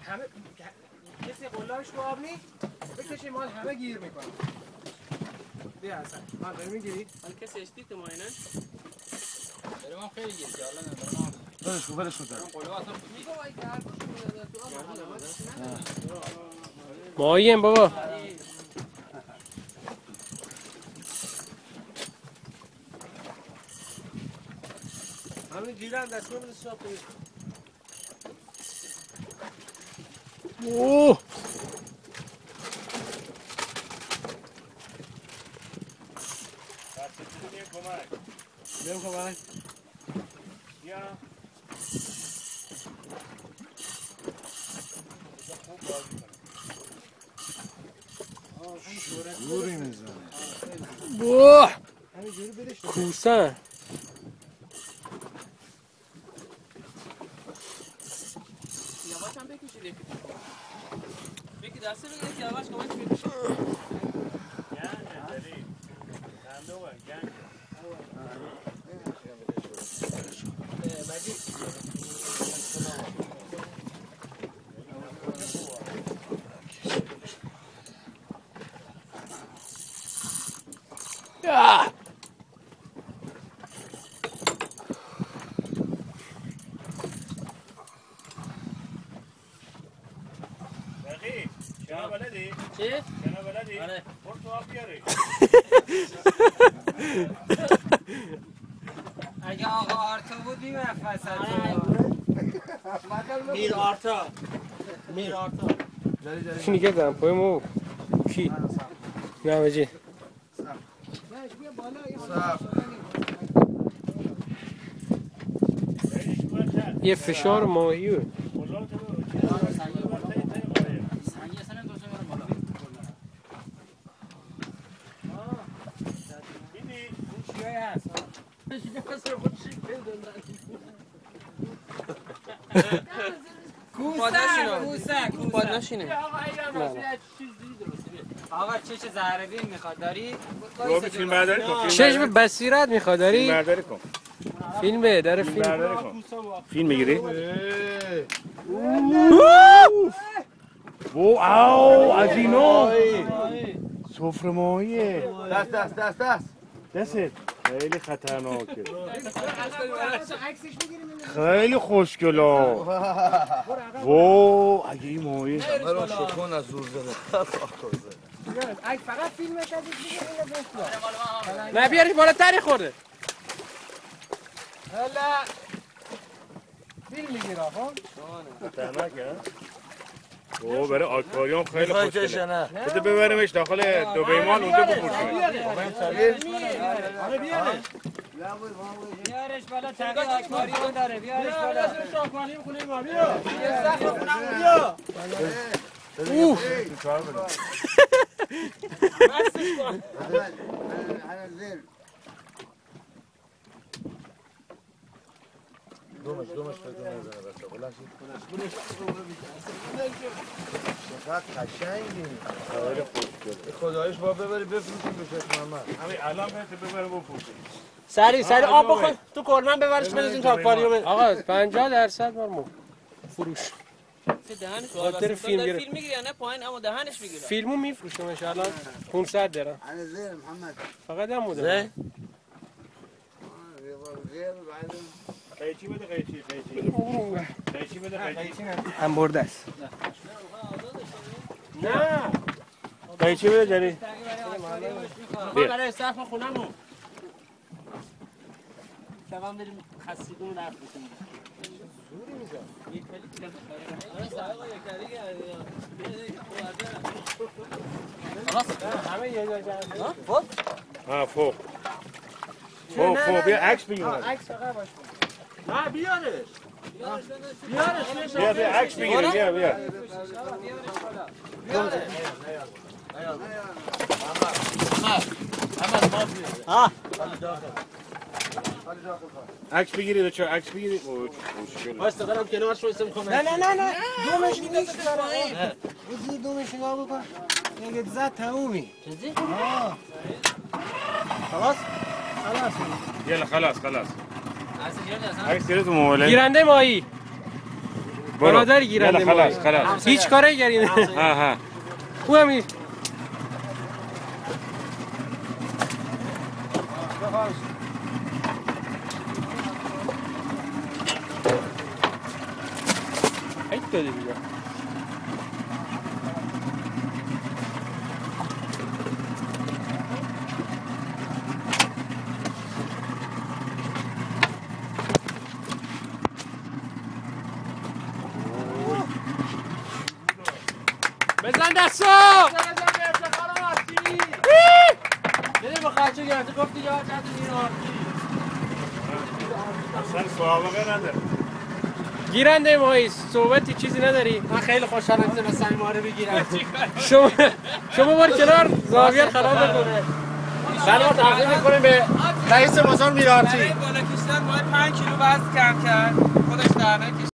همه کسی قلابش تو آب نی؟ بکشی مال همه گیر میکنه. بیا اصلا مال داری میگیری؟ حالا کسی اشتی تو ماینه؟ بریم هم خیلی گیرد یا الله ندارم برش رو دارم قلوب اصلا ماییم بابا همین گیرن دست رو بده ساب کنید. اوه بیم کمک بیا جوری میزنه اوه همین جوری بدش کوسن یواش هم بکشید یکی بکی دسته بگید که یواش کمک بکشید گنجه داری صندوقه گنجه بقی شنا بلدی؟ چی؟ شنا بلدی؟ آره برو تو آب بیاری اگه آقا آرتا بود میرفت میر آرتا میر آرتا چی گردم پایمو کی نه بجی یه فشار ماهیه سنگی اصلا نمیدوزه میرم بالا دیدی؟ اون چیه هست باید نشینه آقا چش زهربین میخواد داری؟ روبی فیلم برداری کن چشم بصیرت میخواد فیلم داری؟ برداری کن فیلمه داره فیلم فیلم برداری کن فیلم میگیری؟ واو از اینا سفره ماهیه دست خیلی خطرناکه خیلی خوشگلا واو اگه این ماهیه برام شکن از زور زده اگه فقط فیلم کردید دیگه نه بیاری بالاتری خورده هلا فیلم میگیره خب خطرناکه او برای آکواریوم خیلی میخوای خوشگله کشه نه بده ببریمش داخل دبی مال اونجا بفروشیم آره بیارش بیارش بالا تقیی آکواریوم داره بیارش بالا بیا آکواریوم خونه ما بیا اوه دومش بدون نزنه بچه بلند چقدر قشنگی خیلی خوشگله خدایش با ببری بفروشیم به شیخ محمد همین الان بهت ببره بفروشیم سری آب بخور تو کرنم ببرش بندازین تو آکواریوم آقا 50% مرمو فروش دهنش خاطر فیلم گرفت فیلم میگیری یا نه پایین اما دهنش میگیره فیلمو میفروشم ان شاء الله 500 درم انا زين محمد فقط هم بوده زين قیچی بده قیچی بده قیچی هم برده است نه قیچی بده جری ما برای سقف خونمون شبام بریم خسیدون رفت بکنیم خلاص همه یه جا جمع ها فوق بیا عکس بگیر عکس فقط باش نه بیارش بیا عکس بگیر بیا عکس بگیرید چه عکس بگیرید واسه برم کنارش واسه میخوام نه دومش نیست داره بزنی دومش نگاه بکن اگه زد تمومی خلاص يلا خلاص عکس گرفت موبایل گیرنده ماهی برادر گیرنده يلا ماهی خلاص خلاص هیچ کاری گرینه ها ها او همی هیچ داده دیگه بزن دستو بده با خرچه گرده گفتی یا جد میرم اصلا سوابقه نداره گیرنده ماهی صحبتی چیزی نداری؟ من خیلی خوشحالم که مثلا ما رو بگیرم شما بار کنار زاویه خراب نکنه بله ما تقدیم میکنیم به رئیس بازار میرارچی برای بالا کشیدن باید 5 کیلو وزن کم کرد خودش درنه کشید